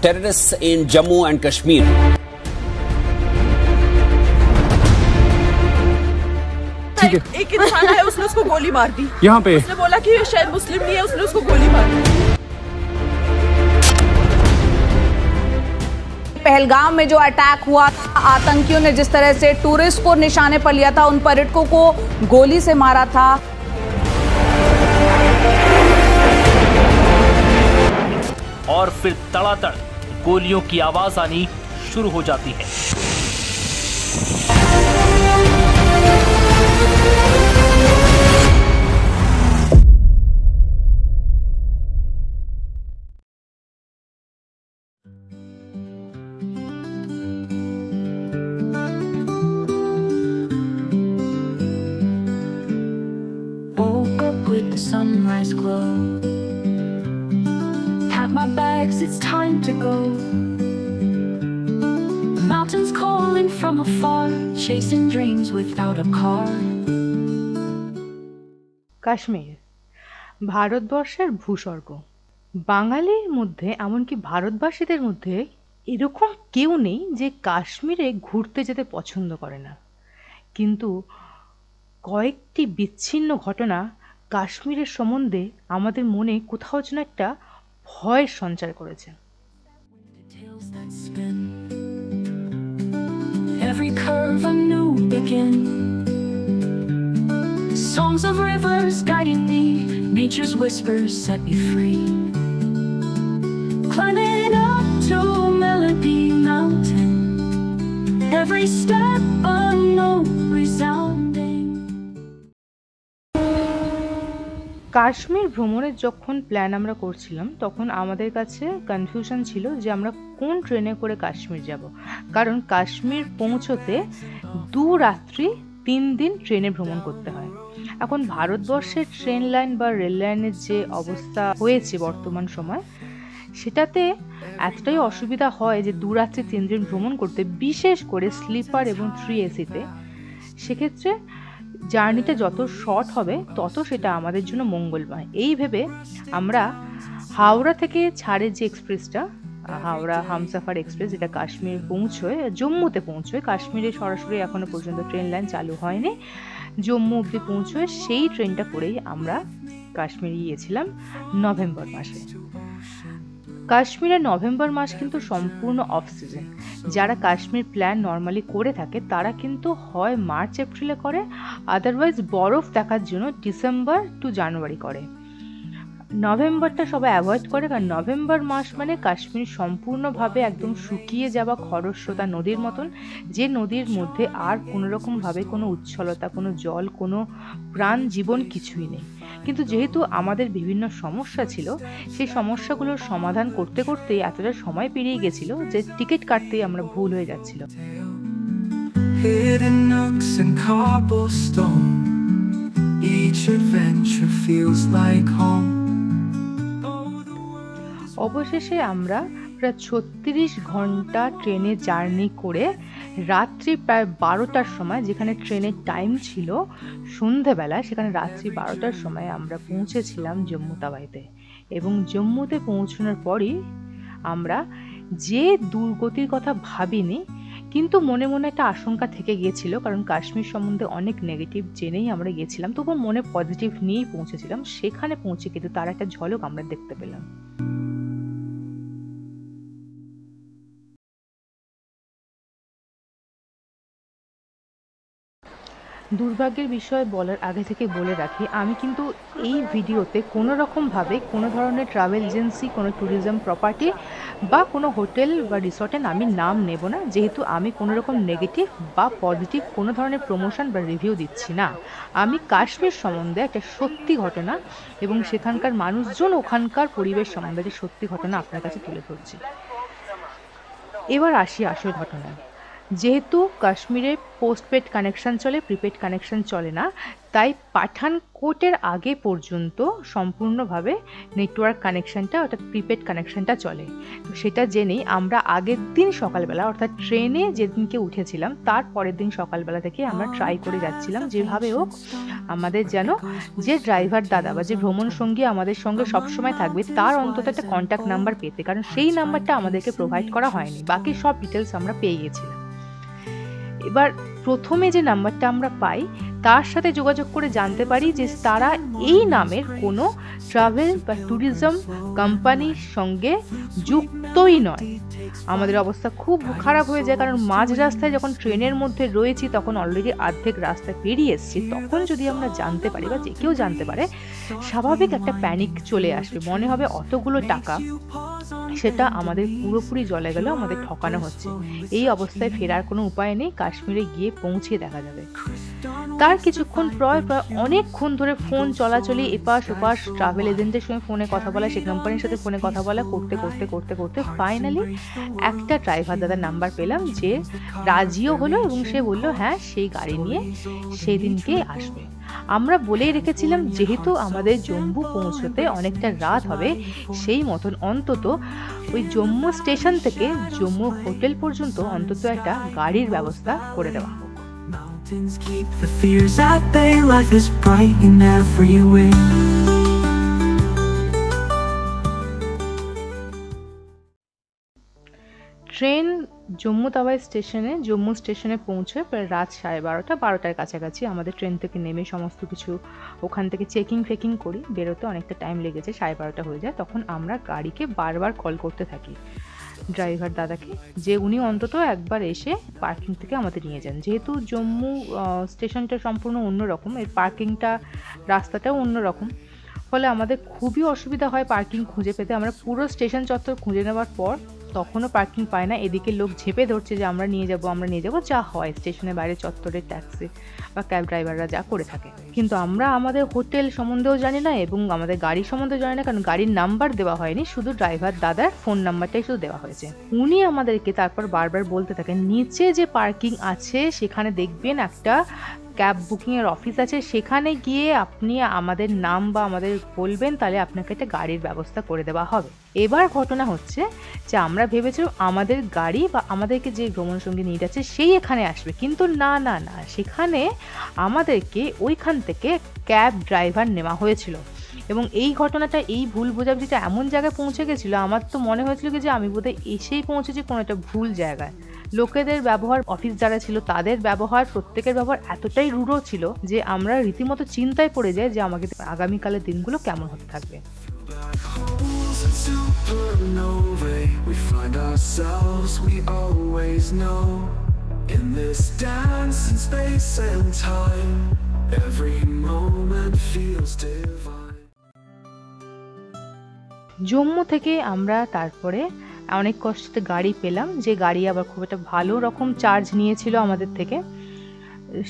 terrorists in Jammu and Kashmir. एक इंसान है, उसने उसको गोली मार दी यहाँ पे। उसने बोला कि शायद मुस्लिम नहीं है, उसने उसको गोली मार दी। पहलगाम में जो अटैक हुआ था, आतंकियों ने जिस तरह से टूरिस्ट को निशाने पर लिया था, उन पर्यटकों को गोली से मारा था। और फिर तड़ातड़ गोलियों की आवाज आनी शुरू हो जाती है। Woke up with the sunrise glow. Pack my bags, it's time to go. The mountains calling from afar, chasing dreams without a car. Kashmir ভারতবর্ষের ভূস্বর্গ। বাঙালির মধ্যে, এমনকি ভারতবাসীদের মধ্যে এরকম কেউ নেই যে কাশ্মীরে ঘুরতে যেতে পছন্দ করে না। কিন্তু কয়েকটি বিচ্ছিন্ন ঘটনা কাশ্মীরের সম্বন্ধে আমাদের মনে কোথাও যেন একটা ভয়ের সঞ্চার করেছে। Every curve a new begin. Songs of rivers guiding me, nature's whispers set me free. Climbing up to a melody mountain, every step a note resounding. Kashmir ভ্রমণের যখন প্ল্যান আমরা করছিলাম, তখন আমাদের কাছে কনফিউশন ছিল যে আমরা কোন ট্রেনে করে কাশ্মীর যাব। কারণ কাশ্মীর পৌঁছতে 2 রাত্রি 3 দিন ট্রেনে ভ্রমণ করতে হয়। এখন ভারতবর্ষের ট্রেন লাইন বা রেল লাইনের যে অবস্থা হয়েছে বর্তমান সময়, সেটাতে এতটাই অসুবিধা হয় যে 2 রাত্রি 3 দিন ভ্রমণ করতে, বিশেষ করে স্লিপার এবং 3 এসিতে। সেক্ষেত্রে জার্নিটা যত শর্ট হবে তত সেটা আমাদের জন্য মঙ্গলময়। এই ভেবে আমরা হাওড়া থেকে ছাড়ে যে এক্সপ্রেসটা, হাওড়া হামসাফার এক্সপ্রেস, যেটা কাশ্মীর পৌঁছয়, জম্মুতে পৌঁছয়। কাশ্মীরে সরাসরি এখনো পর্যন্ত ট্রেন লাইন চালু হয়নি, জম্মু অবধি পৌঁছয়। সেই ট্রেনটা করেই আমরা কাশ্মীরে গিয়েছিলাম নভেম্বর মাসে। কাশ্মীরের নভেম্বর মাস কিন্তু সম্পূর্ণ অফ সিজন। যারা কাশ্মীর প্ল্যান নর্মালি করে থাকে তারা কিন্তু হয় মার্চ এপ্রিলে করে, আদারওয়াইজ বরফ দেখার জন্য ডিসেম্বর টু জানুয়ারি করে। নভেম্বরটা সবাই অ্যাভয়েড করে, কারণ নভেম্বর মাস মানে কাশ্মীর সম্পূর্ণভাবে একদম শুকিয়ে যাওয়া খরস্রোতা নদীর মতন, যে নদীর মধ্যে আর কোনোরকমভাবে কোনো উচ্ছলতা, কোনো জল, কোনো প্রাণ জীবন কিছুই নেই। কিন্তু যেহেতু আমাদের বিভিন্ন সমস্যা ছিল, সেই সমস্যাগুলোর সমাধান করতে করতে এতটা সময় পেরিয়ে গেছিল যে টিকিট কাটতেই আমরা ভুল হয়ে যাচ্ছিল। Hidden nooks and cobblestone, each adventure feels like home. অবশেষে আমরা প্রায় 36 ঘন্টা ট্রেনে জার্নি করে রাত্রি প্রায় 12টার সময়, যেখানে ট্রেনের টাইম ছিল সন্ধেবেলা, সেখানে রাত্রি 12টার সময় আমরা পৌঁছেছিলাম জম্মু তাওয়াইতে। এবং জম্মুতে পৌঁছানোর পরই আমরা যে দুর্গতির কথা ভাবিনি, কিন্তু মনে মনে একটা আশঙ্কা থেকে গিয়েছিল, কারণ কাশ্মীর সম্বন্ধে অনেক নেগেটিভ জেনেই আমরা গিয়েছিলাম, তবু মনে পজিটিভ নিয়েই পৌঁছেছিলাম। সেখানে পৌঁছে কিন্তু তার একটা ঝলক আমরা দেখতে পেলাম। দুর্ভাগ্যের বিষয় বলার আগে থেকে বলে রাখি, আমি কিন্তু এই ভিডিওতে কোনো রকমভাবে কোনো ধরনের ট্রাভেল এজেন্সি, কোনো ট্যুরিজম প্রপার্টি বা কোনো হোটেল বা রিসর্টের আমি নাম নেব না, যেহেতু আমি কোনো রকম নেগেটিভ বা পজিটিভ কোনো ধরনের প্রমোশন বা রিভিউ দিচ্ছি না। আমি কাশ্মীর সম্বন্ধে একটা সত্যি ঘটনা এবং সেখানকার মানুষজন, ওখানকার পরিবেশ সম্বন্ধে একটা সত্যি ঘটনা আপনার কাছে তুলে ধরছি। এবার আসি আসল ঘটনায়। যেহেতু কাশ্মীরে পোস্টপেড কানেকশান চলে, প্রিপেড কানেকশান চলে না, তাই পাঠানকোটের আগে পর্যন্ত সম্পূর্ণভাবে নেটওয়ার্ক কানেকশনটা অর্থাৎ প্রিপেড কানেকশনটা চলে। তো সেটা জেনেই আমরা আগের দিন সকালবেলা অর্থাৎ ট্রেনে যেদিনকে উঠেছিলাম তার পরের দিন সকালবেলা থেকে আমরা ট্রাই করে যাচ্ছিলাম যেভাবে হোক আমাদের যেন যে ড্রাইভার দাদা বা যে ভ্রমণ সঙ্গী আমাদের সঙ্গে সবসময় থাকবে তার অন্তত একটা কন্ট্যাক্ট নাম্বার পেতে, কারণ সেই নাম্বারটা আমাদেরকে প্রোভাইড করা হয়নি, বাকি সব ডিটেলস আমরা পেয়ে গেছিলাম। এবার প্রথমে যে নাম্বারটা আমরা পাই তার সাথে যোগাযোগ করে জানতে পারি যে তারা এই নামের কোনো ট্রাভেল বা ট্যুরিজম কোম্পানির সঙ্গে যুক্তই নয়। আমাদের অবস্থা খুব খারাপ হয়ে যায়, কারণ মাঝ রাস্তায় যখন ট্রেনের মধ্যে রয়েছি তখন অলরেডি অর্ধেক রাস্তায় পেরিয়ে এসেছি, তখন যদি আমরা জানতে পারি বা যে কেউ জানতে পারে স্বাভাবিক একটা প্যানিক চলে আসবে, মনে হবে অতগুলো টাকা সেটা আমাদের পুরোপুরি জলে গেল, আমাদের ঠকানো হচ্ছে। এই অবস্থায় ফেরার কোনো উপায় নেই, কাশ্মীরে গিয়ে পৌঁছে দেখা যাবে। তার কিছুক্ষণ প্রায় অনেকক্ষণ ধরে ফোন চলাচলি এপাশ ওপাশ ট্রাভেল এজেন্টের সঙ্গে ফোনে কথা বলা, সেই কোম্পানির সাথে ফোনে কথা বলা করতে করতে করতে করতে ফাইনালি একটা ড্রাইভার দাদার নাম্বার পেলাম যে রাজিও হলো এবং সে বলল হ্যাঁ সেই গাড়ি নিয়ে সেদিনকে আসবে। আমরা বলেই রেখেছিলাম যেহেতু আমাদের জম্মু পৌঁছতে অনেকটা রাত হবে, সেই মতন অন্তত ওই জম্মু স্টেশন থেকে জম্মু হোটেল পর্যন্ত অন্তত একটা গাড়ির ব্যবস্থা করে দেওয়া হোক। Mountains keep the fears at bay. Life is bright in every way. Train Jammu Tawi Jammu স্টেশনে পৌঁছে প্রায় রাত 12:30 কাছাকাছি। আমাদের ট্রেন থেকে নেমে সমস্ত কিছু ওখান থেকে চেকিং করি, বেরোতে অনেকটা টাইম লেগেছে, 12:30 হয়ে যায়। তখন আমরা গাড়িকে বারবার কল করতে থাকি ড্রাইভার দাদাকে যে উনি অন্তত একবার এসে পার্কিং থেকে আমাদের নিয়ে যান। যেহেতু জম্মু স্টেশনটা সম্পূর্ণ অন্যরকম, এর পার্কিংটা রাস্তাটাও অন্যরকম, ফলে আমাদের খুবই অসুবিধা হয় পার্কিং খুঁজে পেতে। আমরা পুরো স্টেশন চত্বর খুঁজে নেওয়ার পর তখনও পার্কিং পায় না, এদিকে লোক ঝেপে ধরছে যে আমরা নিয়ে যাব, যা হয় স্টেশনের বাইরে চত্বরের ট্যাক্সি বা ক্যাব ড্রাইভাররা যা করে থাকে। কিন্তু আমরা আমাদের হোটেল সম্বন্ধেও জানি না এবং আমাদের গাড়ি সম্বন্ধেও জানি না, কারণ গাড়ির নাম্বার দেওয়া হয়নি, শুধু ড্রাইভার দাদার ফোন নাম্বারটাই শুধু দেওয়া হয়েছে। উনি আমাদেরকে তারপর বারবার বলতে থাকেন নিচে যে পার্কিং আছে সেখানে দেখবেন একটা ক্যাব বুকিংয়ের অফিস আছে, সেখানে গিয়ে আপনি আমাদের নাম বা আমাদের বলবেন, তাহলে আপনাকে একটা গাড়ির ব্যবস্থা করে দেওয়া হবে। এবার ঘটনা হচ্ছে যে আমরা ভেবেছিলাম আমাদের গাড়ি বা আমাদেরকে যে ভ্রমণ সঙ্গী নিয়ে যাচ্ছে সেই এখানে আসবে, কিন্তু না, সেখানে আমাদেরকে ওইখান থেকে ক্যাব ড্রাইভার নেওয়া হয়েছিল। এবং এই ঘটনাটা, এই ভুল বোঝাবুঝিটা এমন জায়গায় পৌঁছে গেছিলো, আমার তো মনে হয়েছিল যে আমি বোধহয় এসেই পৌঁছেছি কোনো একটা ভুল জায়গায়। লোকেদের ব্যবহার, অফিস যারা ছিল তাদের ব্যবহার, প্রত্যেকের ব্যবহার এতটাই রূঢ় ছিল যে আমরা রীতিমতো চিন্তায় পড়ে যাই যে আমাকে আগামীকালের দিনগুলো কেমন হতে থাকবে। We find ourselves, we always know. In this dance in space and time, every moment feels divine. Jammu থেকে আমরা তারপরে অনেক কষ্টে গাড়ি পেলাম, যে গাড়ি আবার খুব একটা ভালো রকম চার্জ নিয়েছিল আমাদের থেকে,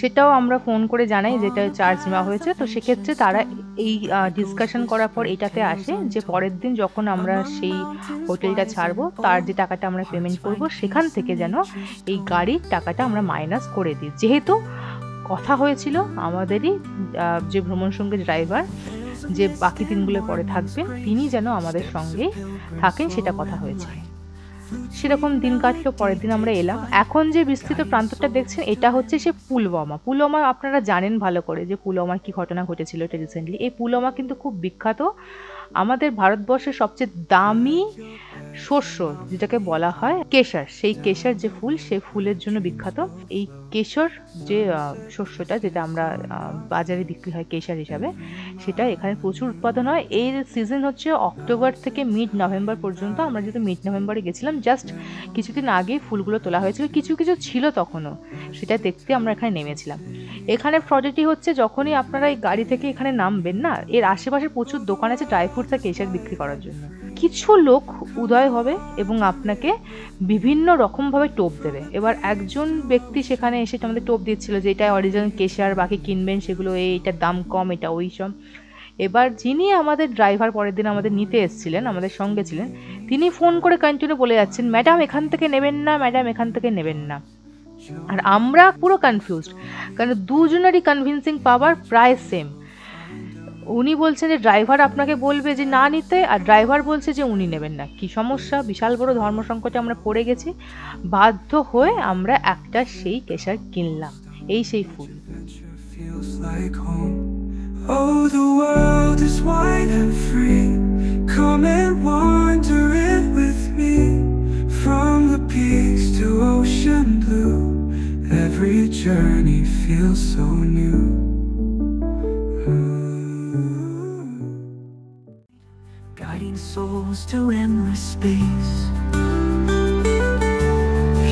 সেটাও আমরা ফোন করে জানাই যেটা চার্জ নেওয়া হয়েছে। তো সেক্ষেত্রে তারা এই ডিসকাশন করার পর এটাতে আসে যে পরের দিন যখন আমরা সেই হোটেলটা ছাড়বো তার যে টাকাটা আমরা পেমেন্ট করব সেখান থেকে যেন এই গাড়ির টাকাটা আমরা মাইনাস করে দিই, যেহেতু কথা হয়েছিল আমাদেরই যে ভ্রমণ সঙ্গী ড্রাইভার যে বাকি দিনগুলো পরে থাকবেন তিনি যেন আমাদের সঙ্গে থাকেন, সেটা কথা হয়েছে। সেরকম দিন কাটলো, পরের দিন আমরা এলাম। এখন যে বিস্তৃত প্রান্তটা দেখছেন এটা হচ্ছে সে পুলওয়ামা। আপনারা জানেন ভালো করে যে পুলওয়ামার কি ঘটনা ঘটেছিল এটা রিসেন্টলি। এই পুলওয়ামা কিন্তু খুব বিখ্যাত, আমাদের ভারতবর্ষের সবচেয়ে দামি শস্য যেটাকে বলা হয় কেশর, সেই কেশর যে ফুল, সেই ফুলের জন্য বিখ্যাত। এই কেশর যে শস্যটা যেটা আমরা বাজারে বিক্রি হয় কেশর হিসাবে, সেটা এখানে প্রচুর উৎপাদন হয়। এর সিজন হচ্ছে অক্টোবর থেকে মিড নভেম্বর পর্যন্ত। আমরা যেহেতু মিড নভেম্বরে গেছিলাম, জাস্ট কিছুদিন আগে ফুলগুলো তোলা হয়েছিল, কিছু ছিল তখনও, সেটা দেখতে আমরা এখানে নেমেছিলাম। এখানে প্রজেক্টই হচ্ছে যখনই আপনারা এই গাড়ি থেকে এখানে নামবেন না, এর আশেপাশে প্রচুর দোকান আছে ড্রাই ফ্রুটস আর কেশর বিক্রি করার জন্য। কিছু লোক উদয় হবে এবং আপনাকে বিভিন্ন রকমভাবে টোপ দেবে। এবার একজন ব্যক্তি সেখানে এসে আমাদের টোপ দিচ্ছিল যে এটা অরিজিনাল কেশর, বাকি কিনবেন সেগুলো এইটার দাম কম, এটা ওই সব। এবার যিনি আমাদের ড্রাইভার পরের দিন আমাদের নিতে এসেছিলেন, আমাদের সঙ্গে ছিলেন, তিনি ফোন করে কন্টিনিউ বলে যাচ্ছেন ম্যাডাম এখান থেকে নেবেন না, ম্যাডাম এখান থেকে নেবেন না। আর আমরা পুরো কনফিউজড, কারণ দুজনেরই কনভিন্সিং পাওয়ার প্রায় সেম। উনি বলছেন যে ড্রাইভার আপনাকে বলবে যে না নিতে, আর ড্রাইভার বলছে যে উনি নেবেন না। কি সমস্যা, বিশাল বড় ধর্ম সংকটে আমরা পড়ে গেছি। বাধ্য হয়ে আমরা একটা সেই কেশর কিনলাম, এই সেই ফুল। Feels like home. Oh, the world is wide and free. Come and wander it with me. From the peaks to ocean blue, every journey feels so new. Guiding souls to endless space.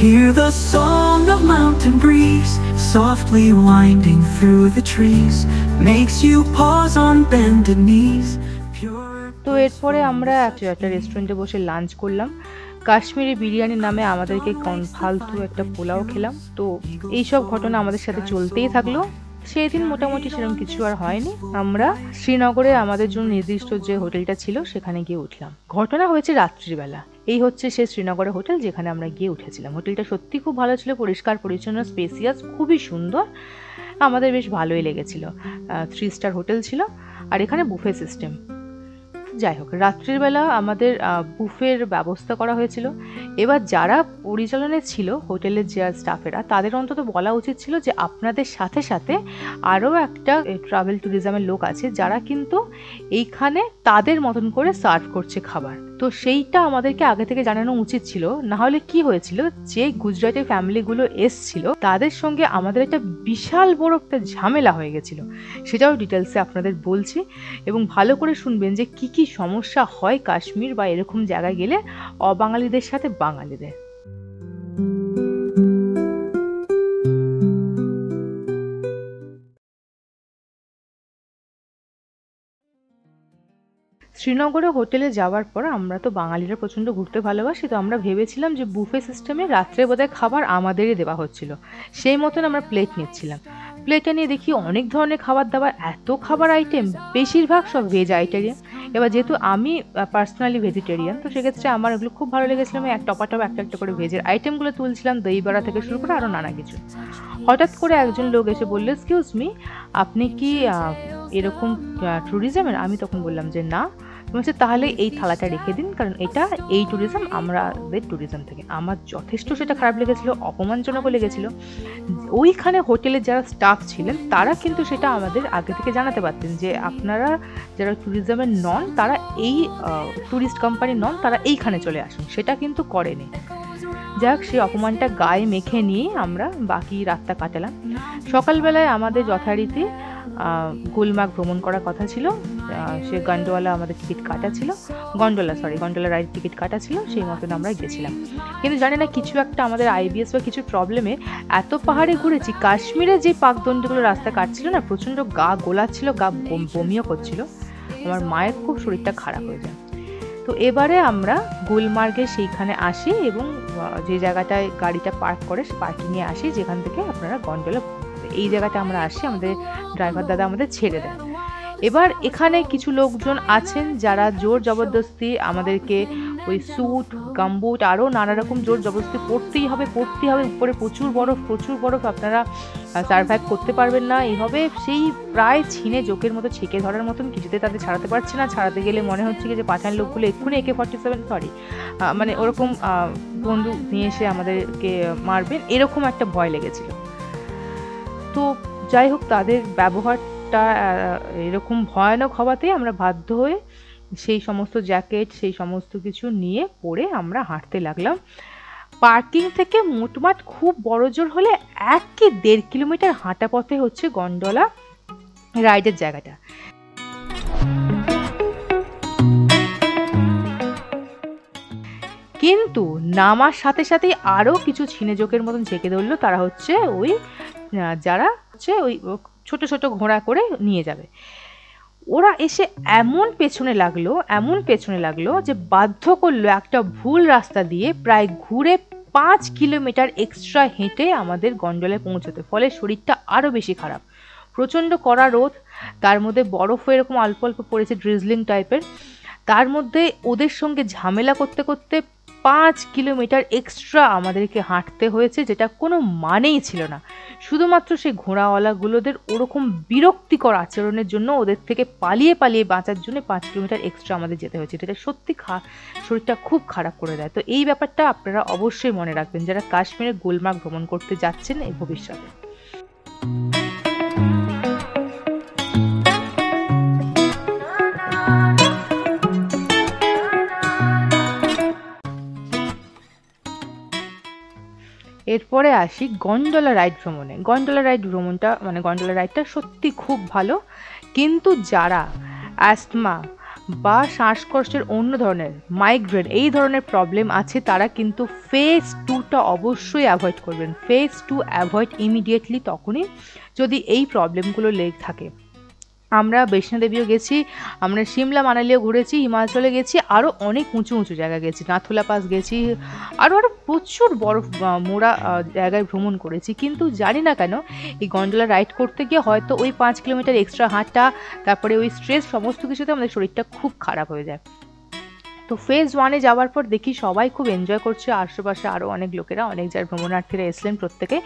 Hear the song of mountain breeze, softly winding through the trees, makes you pause on bended knees. তো এরপরে আমরা একটা রেস্টুরেন্টে বসে lunch করলাম। কাশ্মীরি বিরিয়ানি নামে আমাদেরকে ফালতু একটা পোলাও খেলাম। তো এইসব ঘটনা আমাদের সাথে চলতেই থাকলো। সেই দিন মোটামুটি সেরকম কিছু আর হয়নি। আমরা শ্রীনগরে আমাদের জন্য নির্দিষ্ট যে হোটেলটা ছিল সেখানে গিয়ে উঠলাম। ঘটনা হয়েছে রাত্রিবেলা। এই হচ্ছে সেই শ্রীনগরের হোটেল যেখানে আমরা গিয়ে উঠেছিলাম। হোটেলটা সত্যি খুব ভালো ছিল, পরিষ্কার পরিচ্ছন্ন, স্পেসিয়াস, খুবই সুন্দর। আমাদের বেশ ভালোই লেগেছিল। 3 স্টার হোটেল ছিল, আর এখানে বুফে সিস্টেম। যাই হোক, রাত্রির বেলা আমাদের বুফের ব্যবস্থা করা হয়েছিল। এবার যারা পরিচালনায় ছিল হোটেলের যে স্টাফেরা, তাদের অন্তত বলা উচিত ছিল যে আপনাদের সাথে সাথে আরও একটা ট্রাভেল ট্যুরিজমের লোক আছে যারা কিন্তু এইখানে তাদের মতন করে সার্ভ করছে খাবার। তো সেইটা আমাদেরকে আগে থেকে জানানো উচিত ছিল। না হলে কি হয়েছিল, যে গুজরাটের ফ্যামিলিগুলো এসছিল তাদের সঙ্গে আমাদের একটা বিশাল বড় একটা ঝামেলা হয়ে গেছিল। সেটাও ডিটেলসে আপনাদের বলছি, এবং ভালো করে শুনবেন যে কি কি সমস্যা হয় কাশ্মীর বা এরকম জায়গায় গেলে অবাঙালিদের সাথে বাঙালিদের। শ্রীনগরে হোটেলে যাওয়ার পর আমরা তো বাঙালিরা প্রচণ্ড ঘুরতে ভালোবাসি, তো আমরা ভেবেছিলাম যে বুফে সিস্টেমে রাত্রে বোধহয় খাবার আমাদেরই দেওয়া হচ্ছিল। সেই মতন আমরা প্লেট নিচ্ছিলাম। প্লেটে নিয়ে দেখি অনেক ধরনের খাবার দাবার, এত খাবার আইটেম, বেশিরভাগ সব ভেজ আইটেম। এবার যেহেতু আমি পার্সোনালি ভেজিটেরিয়ান, তো সেক্ষেত্রে আমার এগুলো খুব ভালো লেগেছিল। আমি টপাটপ একটা একটা করে ভেজের আইটেমগুলো তুলছিলাম, দই বড়া থেকে শুরু করে আরও নানা কিছু। হঠাৎ করে একজন লোক এসে বললো, এক্সকিউজ মি, আপনি কি এরকম ট্যুরিজমের? আমি তখন বললাম যে না। বলছে তাহলে এই থালাটা রেখে দিন, কারণ এটা এই ট্যুরিজম, আমাদের ট্যুরিজম থেকে। আমার যথেষ্ট সেটা খারাপ লেগেছিলো, অপমানজনকও লেগেছিলো। ওইখানে হোটেলের যারা স্টাফ ছিলেন তারা কিন্তু সেটা আমাদের আগে থেকে জানাতে পারতেন যে আপনারা যারা ট্যুরিজমের নন, তারা এই ট্যুরিস্ট কোম্পানি নন, তারা এইখানে চলে আসুন। সেটা কিন্তু করেনি। যাক, সেই অপমানটা গায়ে মেখে নিয়ে আমরা বাকি রাতটা কাটালাম। সকালবেলায় আমাদের যথারীতি গুলমার্গ ভ্রমণ করার কথা ছিল। সে গন্ডোলা আমাদের টিকিট কাটা ছিল, গন্ডোলা রাইড টিকিট কাটা ছিল, সেই মতন আমরা গেছিলাম। কিন্তু জানি না কিছু একটা আমাদের আইবিএস বা কিছু প্রবলেমে এত পাহাড়ে ঘুরেছি, কাশ্মীরে যে পাকদণ্ডগুলো রাস্তা কাটছিল না, প্রচণ্ড গা গোলাচ্ছিল, গা বমিও করছিল। আমার মায়ের খুব শরীরটা খারাপ হয়ে যায়। তো এবারে আমরা গুলমার্গে সেইখানে আসি এবং যে জায়গাটায় গাড়িটা পার্ক করে সে পার্কিংয়ে আসি, যেখান থেকে আপনারা গন্ডোলা, এই জায়গাটা আমরা আসি, আমাদের ড্রাইভার দাদা আমাদের ছেড়ে দেয়। এবার এখানে কিছু লোকজন আছেন যারা জোর জবরদস্তি আমাদেরকে ওই স্যুট, গামবুট, আরও নানা রকম জোর জবরদস্তি পরতেই হবে। উপরে প্রচুর বরফ, আপনারা সার্ভাইভ করতে পারবেন না। এইভাবে সেই প্রায় ছিনে জোকের মতো ছেঁকে ধরার মতন, কিছুতে তাদের ছাড়াতে পারছে না। ছাড়াতে গেলে মনে হচ্ছে কি যে পাঠান লোকগুলো এক্ষুনি AK-47 মানে ওরকম বন্দুক নিয়ে এসে আমাদেরকে মারবেন, এরকম একটা ভয় লেগেছিল। তো যাই হোক, তাদের ব্যবহারটা এরকম ভয়ানক হওয়াতেই আমরা বাধ্য হয়ে সেই সমস্ত জ্যাকেট, সেই সমস্ত কিছু নিয়ে পরে আমরা হাঁটতে লাগলাম। পার্কিং থেকে মোটমাট খুব বড় জোর হলে 1 কি 1.5 কিলোমিটার হাঁটা পথে হচ্ছে গন্ডোলা রাইডের জায়গাটা। কিন্তু নামার সাথে সাথেই আরও কিছু ছিনেজোকের মতন ঝেঁকে ধরলো। তারা হচ্ছে ওই যারা হচ্ছে ওই ছোট ছোট ঘোড়া করে নিয়ে যাবে। ওরা এসে এমন পেছনে লাগলো যে বাধ্য করলো একটা ভুল রাস্তা দিয়ে প্রায় ঘুরে 5 কিলোমিটার এক্সট্রা হেঁটে আমাদের গন্ডোলায় পৌঁছতে। ফলে শরীরটা আরও বেশি খারাপ। প্রচণ্ড কড়া রোদ, তার মধ্যে বরফও এরকম অল্প অল্প পড়েছে, ড্রিজলিং টাইপের। তার মধ্যে ওদের সঙ্গে ঝামেলা করতে করতে 5 কিলোমিটার এক্সট্রা আমাদেরকে হাঁটতে হয়েছে, যেটা কোনো মানেই ছিল না। শুধুমাত্র সেই ঘোড়াওয়ালাগুলোদের ওরকম বিরক্তিকর আচরণের জন্য, ওদের থেকে পালিয়ে পালিয়ে বাঁচার জন্য 5 কিলোমিটার এক্সট্রা আমাদের যেতে হয়েছে। এটা সত্যি শরীরটা খুব খারাপ করে দেয়। তো এই ব্যাপারটা আপনারা অবশ্যই মনে রাখবেন যারা কাশ্মীরে গুলমার্গ ভ্রমণ করতে যাচ্ছেন এই ভবিষ্যতে। এরপরে আসি গন্ডোলা রাইড ভ্রমণে। গন্ডোলা রাইডটা সত্যি খুব ভালো, কিন্তু যারা অ্যাস্তমা বা শ্বাসকষ্টের অন্য ধরনের মাইগ্রেন এই ধরনের প্রবলেম আছে তারা কিন্তু ফেজ 2টা অবশ্যই অ্যাভয়েড করবেন। ফেজ 2 অ্যাভয়েড ইমিডিয়েটলি তখনই যদি এই প্রবলেমগুলো লেগে থাকে। আমরা বৈষ্ণোদেবীও গেছি, আমরা সিমলা মানালিও ঘুরেছি, হিমাচলে গেছি, আরও অনেক উঁচু উঁচু জায়গা গেছি, নাথুলা পাস গেছি, আরও প্রচুর বরফ মোড়া জায়গায় ভ্রমণ করেছি। কিন্তু জানি না কেন এই গন্ডোলা রাইড করতে গিয়ে হয়তো ওই 5 কিলোমিটার এক্সট্রা হাঁটা, তারপরে ওই স্ট্রেস, সমস্ত কিছুতে আমাদের শরীরটা খুব খারাপ হয়ে যায়। তো ফেজ 1-এ যাওয়ার পর দেখি সবাই খুব এনজয় করছে, আশেপাশে আরও অনেক লোকেরা, অনেক যারা ভ্রমণার্থীরা এসলেন প্রত্যেকে।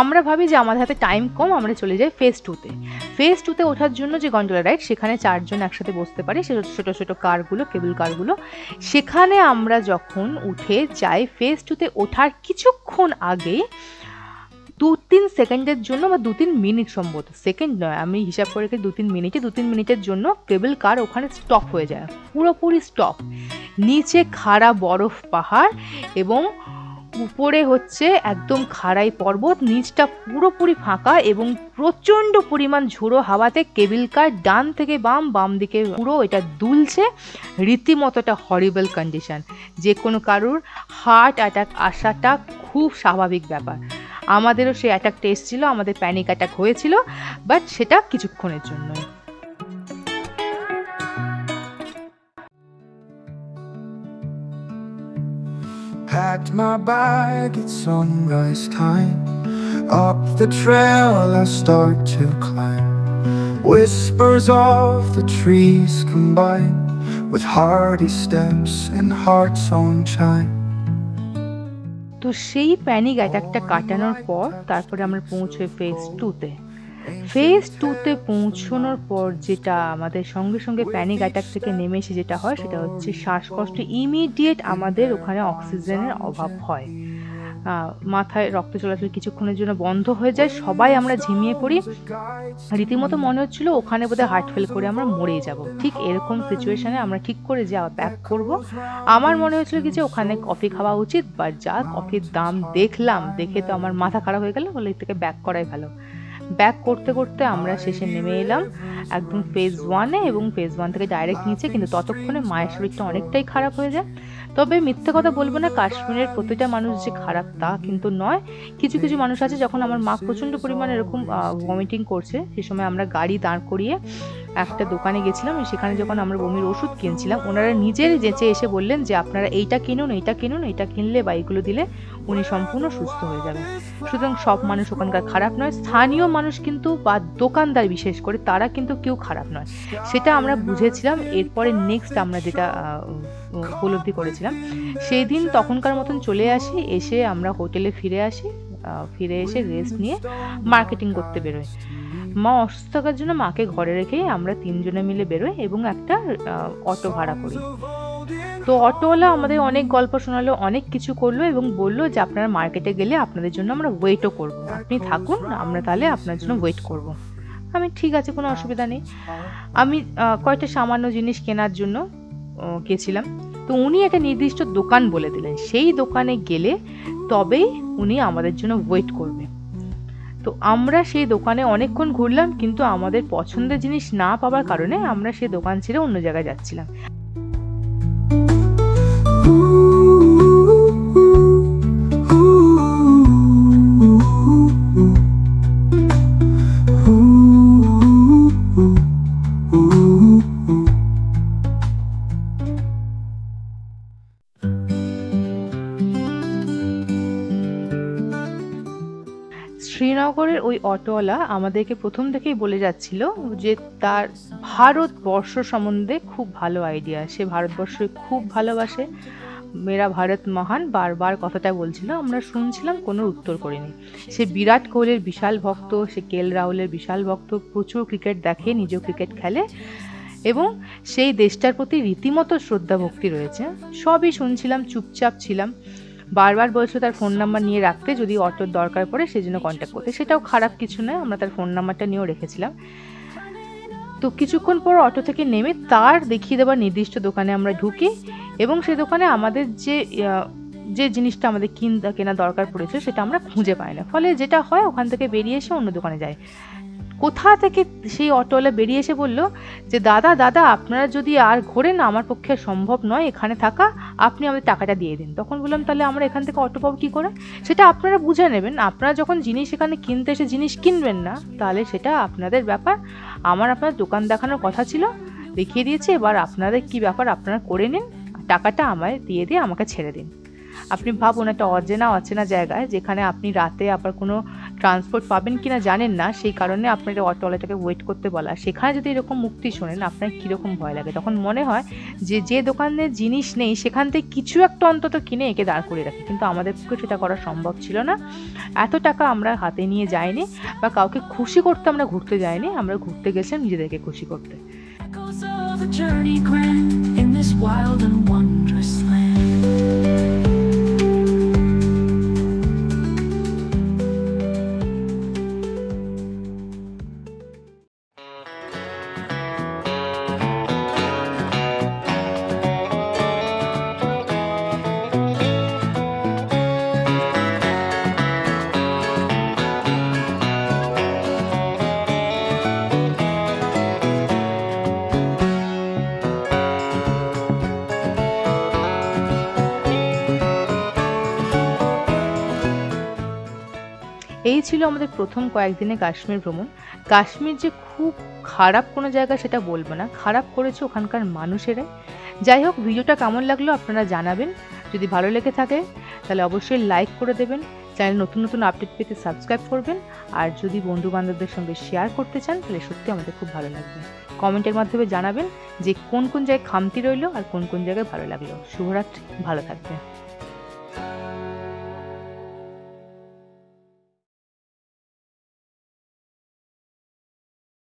আমরা ভাবি যে আমাদের হাতে টাইম কম, আমরা চলে যাই ফেজ 2-তে। ফেজ 2-তে ওঠার জন্য যে গন্ডোলা রাইড, সেখানে 4 জন একসাথে বসতে পারি, সে ছোটো ছোটো কারগুলো, কেবল কারগুলো। সেখানে আমরা যখন উঠে যাই, ফেজ 2-তে ওঠার কিছুক্ষণ আগে 2-3 সেকেন্ডের জন্য বা 2-3 মিনিট, সম্ভবত সেকেন্ড নয়, আমি হিসাব করে রেখে 2-3 মিনিটের জন্য কেবল কার ওখানে স্টপ হয়ে যায়, পুরোপুরি স্টপ। নিচে খাড়া বরফ পাহাড় এবং উপরে হচ্ছে একদম খাড়াই পর্বত, নিচটা পুরোপুরি ফাঁকা এবং প্রচণ্ড পরিমাণ ঝোড়ো হাওয়াতে কেবল কার ডান থেকে বাম দিকে পুরো এটা দুলছে। রীতিমতো একটা হরিবল কন্ডিশন, যে কোনো কারুর হার্ট অ্যাটাক আসাটা খুব স্বাভাবিক ব্যাপার। আমাদেরও সেই অ্যাটাকটা এসেছিল, আমাদের প্যানিক অ্যাটাক হয়েছিল, বাট সেটা কিছুক্ষণের জন্যই। Packed my bag, it's sunrise time. Up the trail I start to climb. Whispers of the trees combine with hearty steps and heart's own chime. তো সেই প্যানিক অ্যাটাকটা কাটানোর পর তারপরে আমরা পৌঁছই ফেজ 2-তে। ফেজ 2-তে পৌঁছানোর পর যেটা আমাদের সঙ্গে সঙ্গে প্যানিক অ্যাটাক থেকে নেমে এসে যেটা হয়, সেটা হচ্ছে শ্বাসকষ্ট। ইমিডিয়েট আমাদের ওখানে অক্সিজেনের অভাব হয়, মাথায় রক্ত চলাচল কিছুক্ষণের জন্য বন্ধ হয়ে যায়, সবাই আমরা ঝিমিয়ে পড়ি। রীতিমতো মনে হচ্ছিল ওখানে বোধহয় হার্ট ফেল করে আমরা মরেই যাব। ঠিক এরকম সিচুয়েশনে আমরা ঠিক করে যে ব্যাক করব। আমার মনে হয়েছিল কি যে ওখানে কফি খাওয়া উচিত, বা যা কফির দাম দেখলাম, দেখে তো আমার মাথা খারাপ হয়ে গেল, বলে এর থেকে ব্যাক করাই ভালো। ব্যাক করতে করতে আমরা শেষে নেমে এলাম একদম ফেজ 1-এ, এবং ফেজ 1 থেকে ডাইরেক্ট নিচে। কিন্তু ততক্ষণে মায়ের শরীরটা অনেকটাই খারাপ হয়ে যায়। তবে মিথ্যে কথা বলবো না, কাশ্মীরের প্রতিটা মানুষ যে খারাপ তা কিন্তু নয়। কিছু কিছু মানুষ আছে, যখন আমার মা প্রচণ্ড পরিমাণে এরকম ভমিটিং করছে, সে সময় আমরা গাড়ি দাঁড় করিয়ে একটা দোকানে গেছিলাম। সেখানে যখন আমরা বমির ওষুধ কিনছিলাম, ওনারা নিজের যেচে এসে বললেন যে আপনারা এইটা কিনুন, এইটা কিনলে বা এইগুলো দিলে উনি সম্পূর্ণ সুস্থ হয়ে যাবেন। সুতরাং সব মানুষ ওখানকার খারাপ নয়, স্থানীয় মানুষ কিন্তু বা দোকানদার বিশেষ করে তারা কিন্তু কেউ খারাপ নয়, সেটা আমরা বুঝেছিলাম। এরপরে নেক্সট আমরা যেটা উপলব্ধি করেছিলাম, সেই দিন তখনকার মতন চলে আসি, এসে আমরা হোটেলে ফিরে এসে রেস্ট নিয়ে মার্কেটিং করতে বেরোই। মা অসুস্থ থাকার জন্য মাকে ঘরে রেখেই আমরা 3 জনে মিলে বেরোই এবং একটা অটো ভাড়া করি। তো অটোওয়ালা আমাদের অনেক গল্প শোনালো, অনেক কিছু করলো এবং বললো যে আপনারা মার্কেটে গেলে আপনাদের জন্য আমরা ওয়েটও করবো, আপনি থাকুন, আমরা তাহলে আপনার জন্য ওয়েট করব। আমি ঠিক আছে, কোনো অসুবিধা নেই। আমি কয়েকটা সামান্য জিনিস কেনার জন্য গেছিলাম। তো উনি একটা নির্দিষ্ট দোকান বলে দিলেন, সেই দোকানে গেলে তবেই উনি আমাদের জন্য ওয়েট করবে। তো আমরা সেই দোকানে অনেকক্ষণ ঘুরলাম, কিন্তু আমাদের পছন্দের জিনিস না পাওয়ার কারণে আমরা সেই দোকান ছেড়ে অন্য জায়গায় যাচ্ছিলাম। শ্রীনগরের ওই অটোওয়ালা আমাদেরকে প্রথম থেকেই বলে যাচ্ছিল যে তার ভারতবর্ষ সম্বন্ধে খুব ভালো আইডিয়া, সে ভারতবর্ষকে খুব ভালোবাসে, মেরা ভারত মহান বারবার কথাটা বলছিল, আমরা শুনছিলাম, কোনো উত্তর করিনি। সে বিরাট কোহলির বিশাল ভক্ত, সে কেএল রাহুলের বিশাল ভক্ত, প্রচুর ক্রিকেট দেখে, নিজেও ক্রিকেট খেলে এবং সেই দেশটার প্রতি রীতিমতো শ্রদ্ধা ভক্তি রয়েছে। সবই শুনছিলাম, চুপচাপ ছিলাম। বারবার বলছো তার ফোন নাম্বার নিয়ে রাখতে, যদি অটোর দরকার পড়ে সেই জন্য কন্ট্যাক্ট করতে। সেটাও খারাপ কিছু নয়, আমরা তার ফোন নাম্বারটা নিয়েও রেখেছিলাম। তো কিছুক্ষণ পর অটো থেকে নেমে তার দেখিয়ে দেওয়ার নির্দিষ্ট দোকানে আমরা ঢুকি এবং সেই দোকানে আমাদের যে জিনিসটা আমাদের কেনা দরকার পড়েছে সেটা আমরা খুঁজে পাই না। ফলে যেটা হয়, ওখান থেকে বেরিয়ে এসে অন্য দোকানে যায়। কোথা থেকে সেই অটোওয়ালা বেরিয়ে এসে বলল যে দাদা আপনারা যদি আর ঘোরেন, আমার পক্ষে সম্ভব নয় এখানে থাকা, আপনি আমাদের টাকাটা দিয়ে দিন। তখন বললাম তাহলে আমরা এখান থেকে অটো পাবো কী করে? সেটা আপনারা বুঝে নেবেন, আপনারা যখন জিনিস এখানে কিনতে এসে জিনিস কিনবেন না, তাহলে সেটা আপনাদের ব্যাপার। আপনার দোকান দেখানোর কথা ছিল, দেখিয়ে দিয়েছি, এবার আপনাদের কি ব্যাপার আপনারা করে নিন, টাকাটা আমায় দিয়ে আমাকে ছেড়ে দিন। আপনি ভাবুন, একটা অচেনা জায়গায় যেখানে আপনি রাতে আবার কোনো ট্রান্সপোর্ট পাবেন কিনা জানেন না, সেই কারণে আপনার অটোওয়ালাটাকে ওয়েট করতে বলা, সেখানে যদি এরকম মুক্তি শোনেন আপনার কীরকম ভয় লাগে। তখন মনে হয় যে দোকানের জিনিস নেই সেখান থেকে কিছু একটা অন্তত কিনে একে দাঁড় করে রাখি, কিন্তু আমাদের পক্ষে সেটা করা সম্ভব ছিল না। এত টাকা আমরা হাতে নিয়ে যাইনি বা কাউকে খুশি করতে আমরা ঘুরতে যাইনি, আমরা ঘুরতে গেছিলাম নিজেদেরকে খুশি করতে। Echoes of a journey grand in this wild and wondrous land. এই ছিল আমাদের প্রথম কয়েকদিনে কাশ্মীর ভ্রমণ। কাশ্মীর যে খুব খারাপ কোনো জায়গা সেটা বলবো না, খারাপ করেছে ওখানকার মানুষেরাই। যাই হোক, ভিডিওটা কেমন লাগলো আপনারা জানাবেন। যদি ভালো লেগে থাকে তাহলে অবশ্যই লাইক করে দেবেন, চ্যানেল নতুন আপডেট পেতে সাবস্ক্রাইব করবেন, আর যদি বন্ধু বান্ধবদের সঙ্গে শেয়ার করতে চান তাহলে সত্যি আমাদের খুব ভালো লাগবে। কমেন্টের মাধ্যমে জানাবেন যে কোন জায়গায় খামতি রইলো আর কোন জায়গায় ভালো লাগলো। শুভরাত্রি, ভালো থাকবেন।